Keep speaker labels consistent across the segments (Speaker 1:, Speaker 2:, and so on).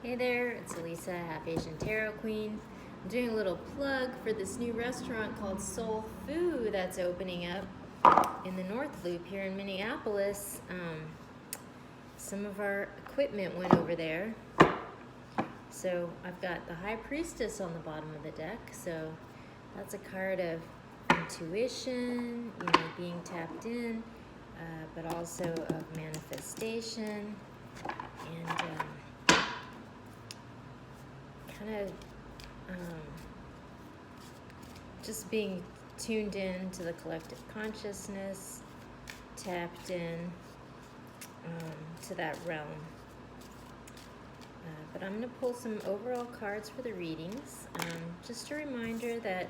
Speaker 1: Hey there, it's Elisa, Half Asian Tarot Queen. I'm doing a little plug for this new restaurant called Soul Food that's opening up in the North Loop here in Minneapolis. Some of our equipment went over there. So I've got the High Priestess on the bottom of the deck. So that's a card of intuition, being tapped in, but also of manifestation and kind of just being tuned in to the collective consciousness, tapped in to that realm. But I'm going to pull some overall cards for the readings. Just a reminder that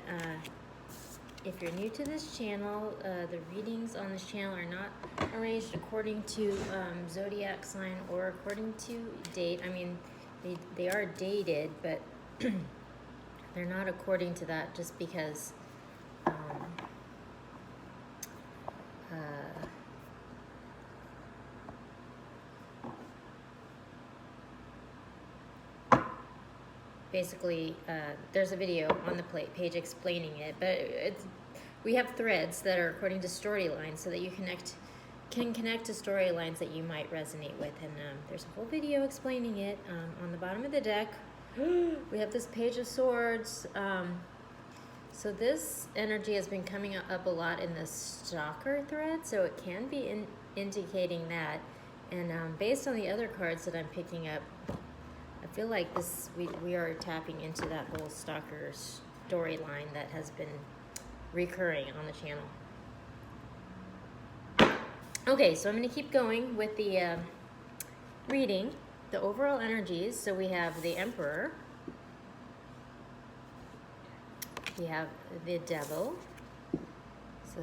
Speaker 1: if you're new to this channel, the readings on this channel are not arranged according to zodiac sign or according to date. I mean, they are dated, but they're not according to that just because basically there's a video on the page explaining it, but we have threads that are according to storylines so that you can connect to storylines that you might resonate with, and there's a whole video explaining it. On the bottom of the deck we have this Page of Swords. So this energy has been coming up a lot in the stalker thread, so it can be indicating that. And based on the other cards that I'm picking up, I feel like we are tapping into that whole stalker storyline that has been recurring on the channel. Okay, so I'm going to keep going with the reading, the overall energies. So we have the Emperor, we have the Devil. So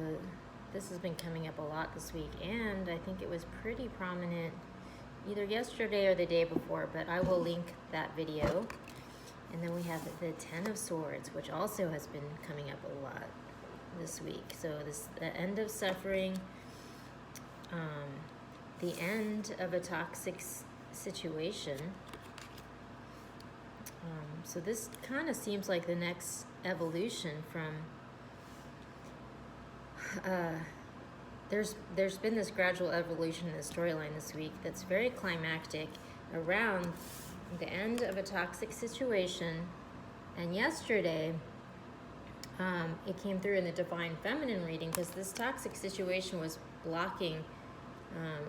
Speaker 1: this has been coming up a lot this week, and I think it was pretty prominent either yesterday or the day before, but I will link that video. And then we have the Ten of Swords, which also has been coming up a lot this week. So the end of suffering, the end of a toxic situation. So this kind of seems like the next evolution from there's been this gradual evolution in the storyline this week that's very climactic around the end of a toxic situation. And yesterday it came through in the Divine Feminine reading, because this toxic situation was blocking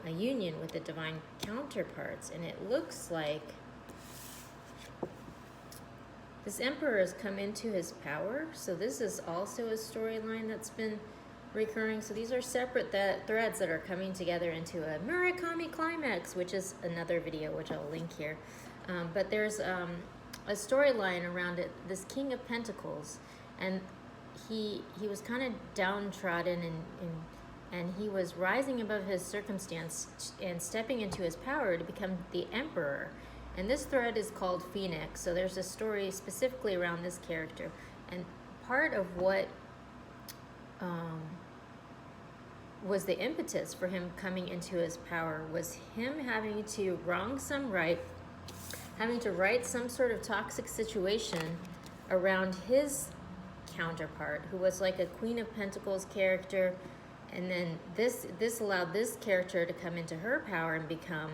Speaker 1: a union with the divine counterparts, and it looks like this Emperor has come into his power. So this is also a storyline that's been recurring. So these are separate threads that are coming together into a Murakami climax, which is another video which I'll link here. But there's a storyline around it, this King of Pentacles, and he was kind of downtrodden, and he was rising above his circumstance and stepping into his power to become the Emperor. And this thread is called Phoenix. So there's a story specifically around this character, and part of what was the impetus for him coming into his power was him having to wrong some right, having to right some sort of toxic situation around his counterpart, who was like a Queen of Pentacles character. And then this allowed this character to come into her power and become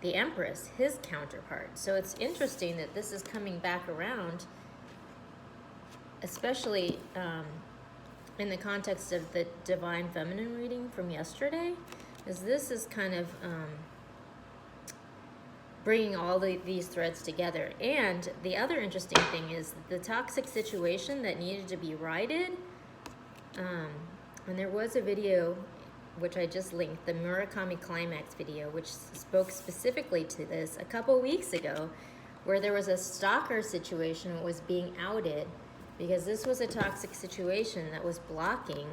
Speaker 1: the Empress, his counterpart. So it's interesting that this is coming back around, especially in the context of the Divine Feminine reading from yesterday, as this is kind of bringing all these threads together. And the other interesting thing is the toxic situation that needed to be righted. And there was a video, which I just linked, the Murakami Climax video, which spoke specifically to this a couple weeks ago, where there was a stalker situation that was being outed because this was a toxic situation that was blocking.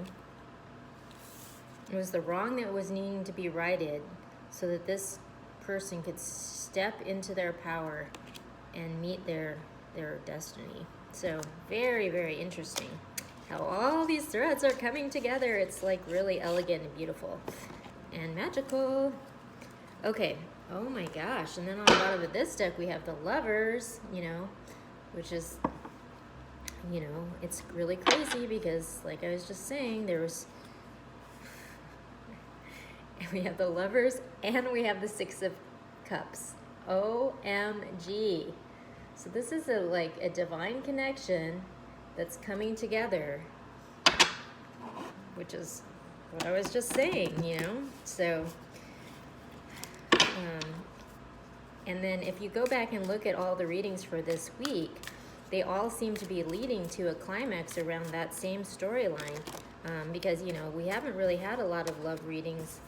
Speaker 1: It was the wrong that was needing to be righted so that this person could step into their power and meet their destiny. So very, very interesting how all these threads are coming together. It's like really elegant and beautiful and magical. Okay, oh my gosh. And then on the bottom of this deck, we have the Lovers, you know, which is, you know, it's really crazy because, like I was just saying, we have the Lovers and we have the Six of Cups. OMG. So this is like a divine connection that's coming together, which is what I was just saying, you know? So, and then if you go back and look at all the readings for this week, they all seem to be leading to a climax around that same storyline, because, you know, we haven't really had a lot of love readings,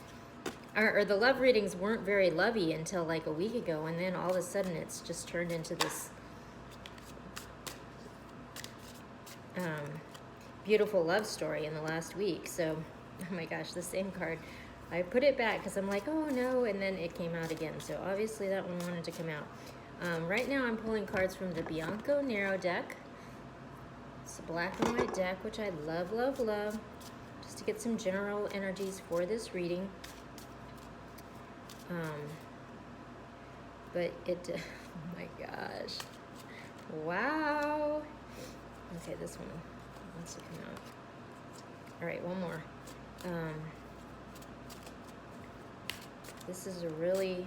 Speaker 1: or the love readings weren't very lovey until like a week ago, and then all of a sudden it's just turned into this beautiful love story in the last week. So, oh my gosh, the same card. I put it back because I'm like, oh no, and then it came out again. So obviously that one wanted to come out. Right now I'm pulling cards from the Bianco Nero deck. It's a black and white deck, which I love, love, love. Just to get some general energies for this reading. But it, oh my gosh. Wow. Okay, this one wants to come out. All right, one more. This is a really,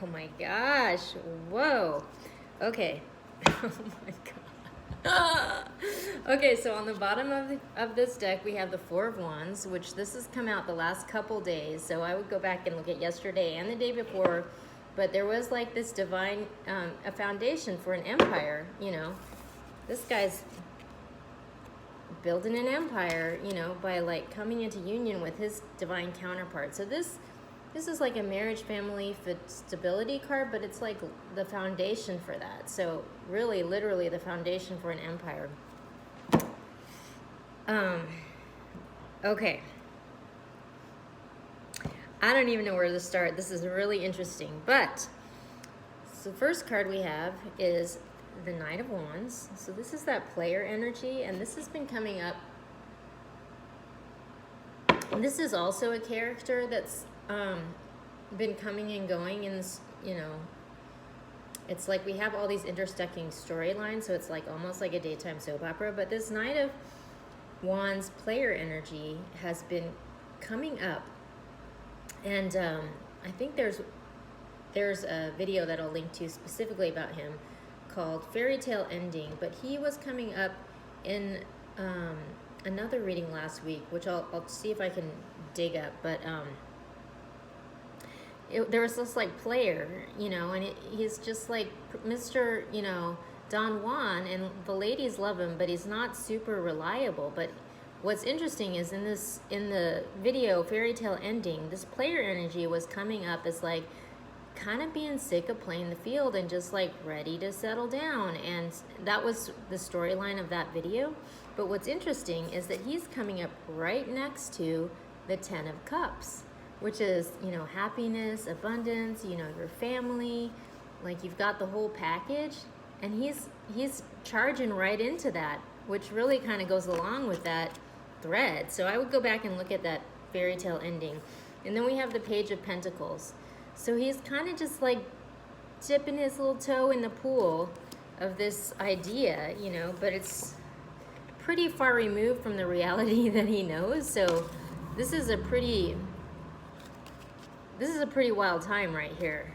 Speaker 1: oh my gosh, whoa. Okay, oh my god. Okay, so on the bottom of this deck, we have the Four of Wands, which this has come out the last couple days. So I would go back and look at yesterday and the day before, but there was like this divine, a foundation for an empire, you know. This guy's building an empire, you know, by like coming into union with his divine counterpart. So this is like a marriage, family, stability card, but it's like the foundation for that. So really, literally the foundation for an empire. Okay. I don't even know where to start. This is really interesting. But, so the first card we have is the Knight of Wands. So this is that player energy, and this has been coming up. And this is also a character that's been coming and going in this, you know, it's like we have all these intersecting storylines, so it's like almost like a daytime soap opera. But this Knight of Wands player energy has been coming up, and I think there's a video that I'll link to specifically about him called Fairy Tale Ending, but he was coming up in another reading last week, which I'll see if I can dig up, but there was this like player, you know, and he's just like Mr., you know, Don Juan, and the ladies love him, but he's not super reliable. But what's interesting is in the video Fairy Tale Ending, this player energy was coming up as like kind of being sick of playing the field and just like ready to settle down, and that was the storyline of that video. But what's interesting is that he's coming up right next to the Ten of Cups, which is, you know, happiness, abundance, you know, your family, like you've got the whole package, and he's charging right into that, which really kind of goes along with that thread. So I would go back and look at that Fairy Tale Ending. And then we have the Page of Pentacles. So he's kind of just like dipping his little toe in the pool of this idea, you know, but it's pretty far removed from the reality that he knows. So this is a pretty wild time right here.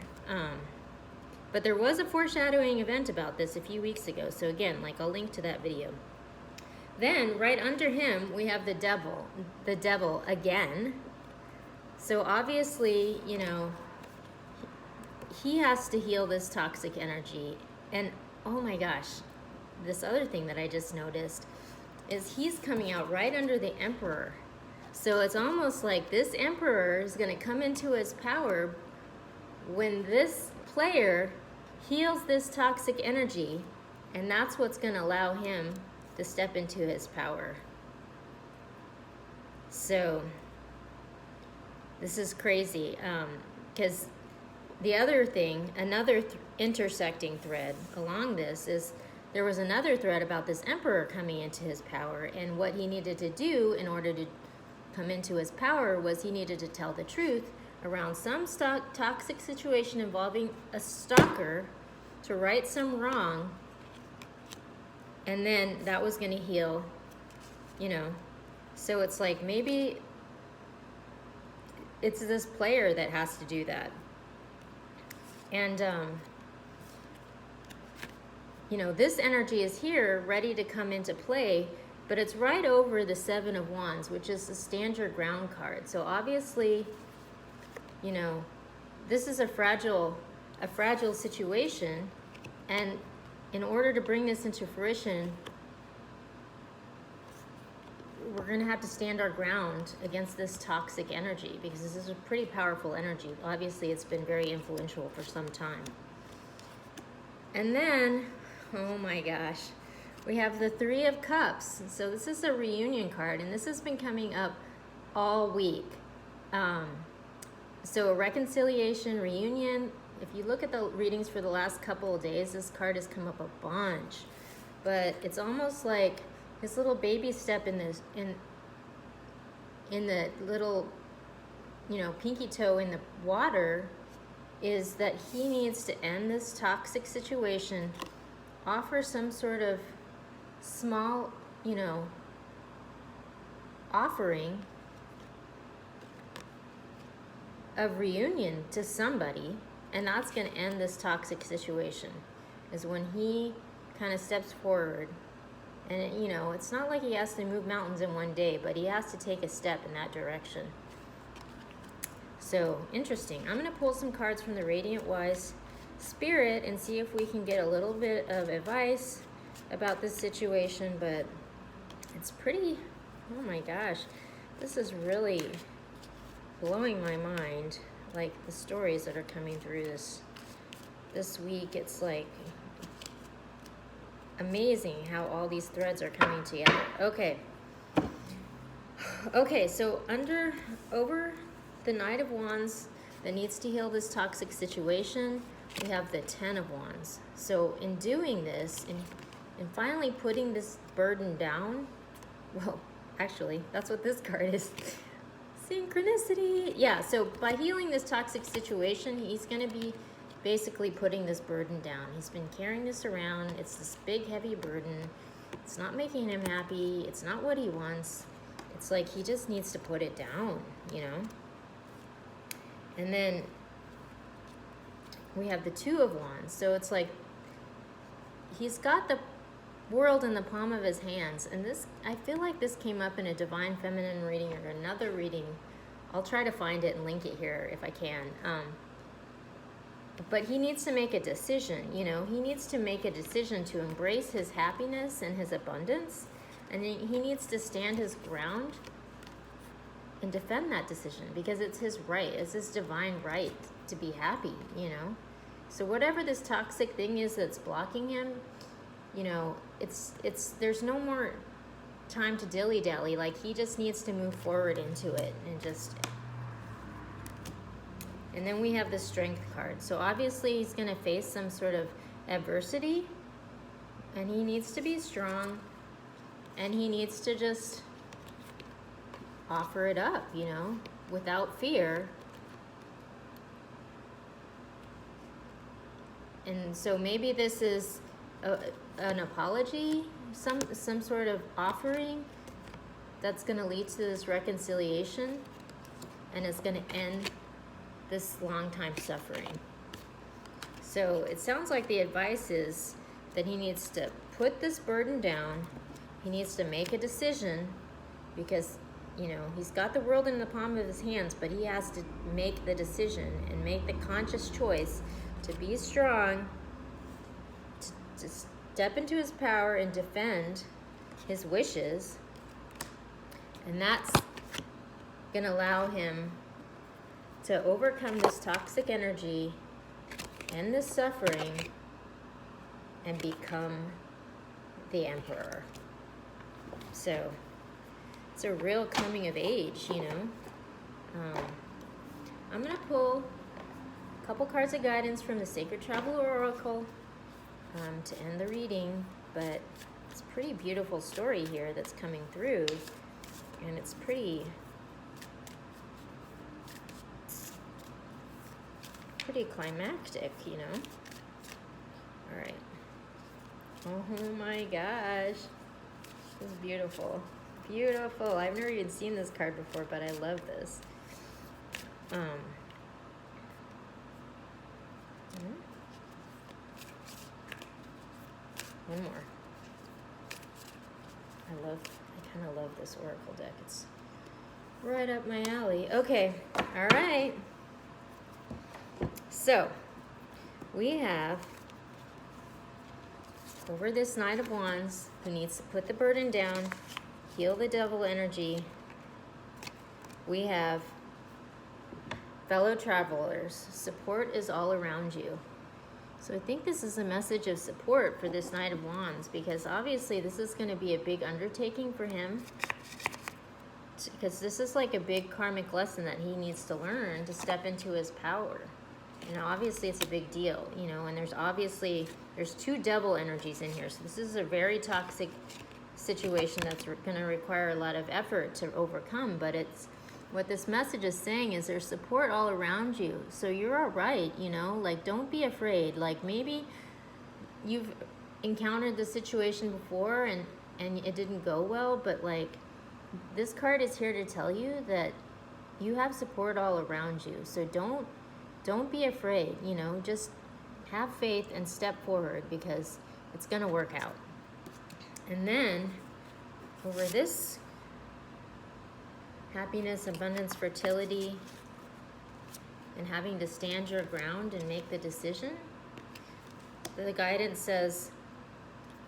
Speaker 1: But there was a foreshadowing event about this a few weeks ago. So again, like I'll link to that video. Then right under him, we have the devil again. So obviously, you know, he has to heal this toxic energy. And oh my gosh, this other thing that I just noticed is he's coming out right under the Emperor. So it's almost like this Emperor is going to come into his power when this player heals this toxic energy, and that's what's going to allow him to step into his power. So this is crazy, because the other thing, another intersecting thread along this is there was another thread about this emperor coming into his power, and what he needed to do in order to come into his power was he needed to tell the truth around some toxic situation involving a stalker, to right some wrong, and then that was going to heal, you know. So it's like maybe it's this player that has to do that. And you know, this energy is here ready to come into play, but it's right over the Seven of Wands, which is the stand your ground card. So obviously, you know, this is a fragile situation, and in order to bring this into fruition, we're going to have to stand our ground against this toxic energy, because this is a pretty powerful energy. Obviously, it's been very influential for some time. And then, oh my gosh, we have the Three of Cups. So this is a reunion card, and this has been coming up all week. So a reconciliation, reunion. If you look at the readings for the last couple of days, this card has come up a bunch. But it's almost like his little baby step in this, in the little, you know, pinky toe in the water, is that he needs to end this toxic situation, offer some sort of small, you know, offering of reunion to somebody, and that's going to end this toxic situation, is when he kind of steps forward. And it, you know, it's not like he has to move mountains in one day, but he has to take a step in that direction. So interesting. I'm going to pull some cards from the Radiant Wise Spirit and see if we can get a little bit of advice about this situation. But it's pretty, oh my gosh, this is really blowing my mind. Like the stories that are coming through this week, it's like amazing how all these threads are coming together. Okay, so over the Knight of Wands that needs to heal this toxic situation, we have the Ten of Wands. So in doing this, in finally putting this burden down, well, actually, that's what this card is. Synchronicity. Yeah, so by healing this toxic situation, he's going to be basically putting this burden down. He's been carrying this around. It's this big, heavy burden. It's not making him happy. It's not what he wants. It's like he just needs to put it down, you know? And then we have the Two of Wands. So it's like he's got the world in the palm of his hands. And this, I feel like this came up in a Divine Feminine reading or another reading. I'll try to find it and link it here if I can. But he needs to make a decision, you know. He needs to make a decision to embrace his happiness and his abundance. And he needs to stand his ground and defend that decision, because it's his right. It's his divine right to be happy, you know. So whatever this toxic thing is that's blocking him, you know, there's no more time to dilly-dally. Like, he just needs to move forward into it and just... And then we have the Strength card. So obviously he's going to face some sort of adversity, and he needs to be strong, and he needs to just offer it up, you know, without fear. And so maybe this is an apology, some sort of offering that's going to lead to this reconciliation, and it's going to end this long time suffering. So it sounds like the advice is that he needs to put this burden down. He needs to make a decision, because, you know, he's got the world in the palm of his hands, but he has to make the decision and make the conscious choice to be strong, to step into his power and defend his wishes. And that's going to allow him to overcome this toxic energy and this suffering and become the Emperor. So it's a real coming of age, you know. I'm going to pull a couple cards of guidance from the Sacred Traveler Oracle to end the reading. but it's a pretty beautiful story here that's coming through, and it's pretty climactic, you know. All right. Oh my gosh, this is beautiful. Beautiful. I've never even seen this card before, but I love this. One more. I kind of love this oracle deck. It's right up my alley. Okay. All right. So we have over this Knight of Wands, who needs to put the burden down, heal the devil energy. We have fellow travelers. Support is all around you. So I think this is a message of support for this Knight of Wands, because obviously this is going to be a big undertaking for him, because this is like a big karmic lesson that he needs to learn to step into his power. You know, obviously it's a big deal, you know, and there's two devil energies in here. So this is a very toxic situation that's going to require a lot of effort to overcome, but it's what this message is saying is there's support all around you. So you're all right, you know, like don't be afraid. Like maybe you've encountered the situation before and it didn't go well, but like this card is here to tell you that you have support all around you. So don't be afraid, you know, just have faith and step forward, because it's going to work out. And then over this happiness, abundance, fertility, and having to stand your ground and make the decision, the guidance says,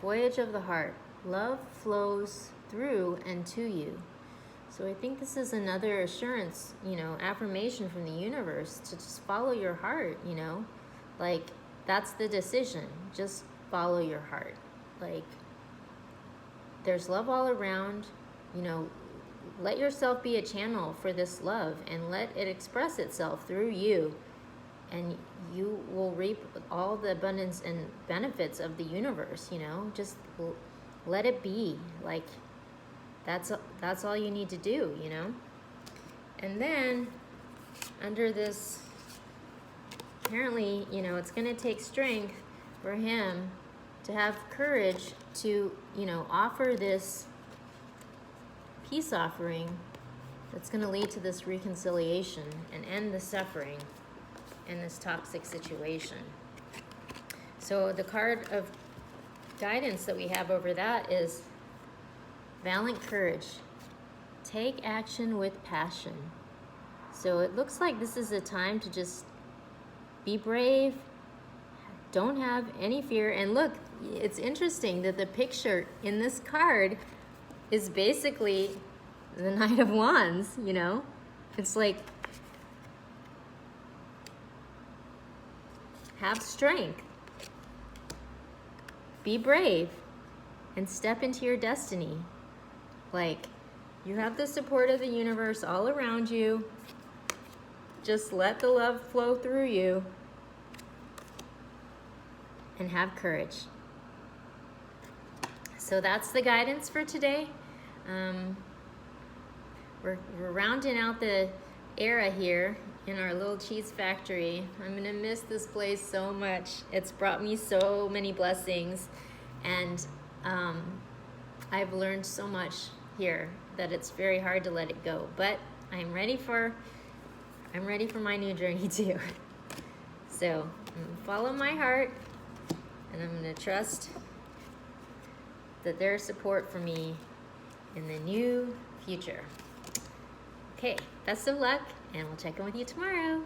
Speaker 1: voyage of the heart, love flows through and to you. So I think this is another assurance, you know, affirmation from the universe to just follow your heart, you know, like that's the decision. Just follow your heart. Like there's love all around, you know. Let yourself be a channel for this love and let it express itself through you, and you will reap all the abundance and benefits of the universe, you know. Just let it be. Like that's all you need to do, you know. And then under this, apparently, you know, it's going to take strength for him to have courage to, you know, offer this peace offering that's going to lead to this reconciliation and end the suffering in this toxic situation. So the card of guidance that we have over that is valiant courage. Take action with passion. So it looks like this is a time to just be brave, don't have any fear. And look, it's interesting that the picture in this card is basically the Knight of Wands, you know? It's like, have strength, be brave, and step into your destiny. Like, you have the support of the universe all around you. Just let the love flow through you and have courage. So that's the guidance for today. We're rounding out the era here in our little cheese factory. I'm gonna miss this place so much. It's brought me so many blessings, and I've learned so much here that it's very hard to let it go. But I'm ready for my new journey too. So I'm gonna follow my heart, and I'm gonna trust that there's support for me in the new future. Okay, best of luck, and we'll check in with you tomorrow.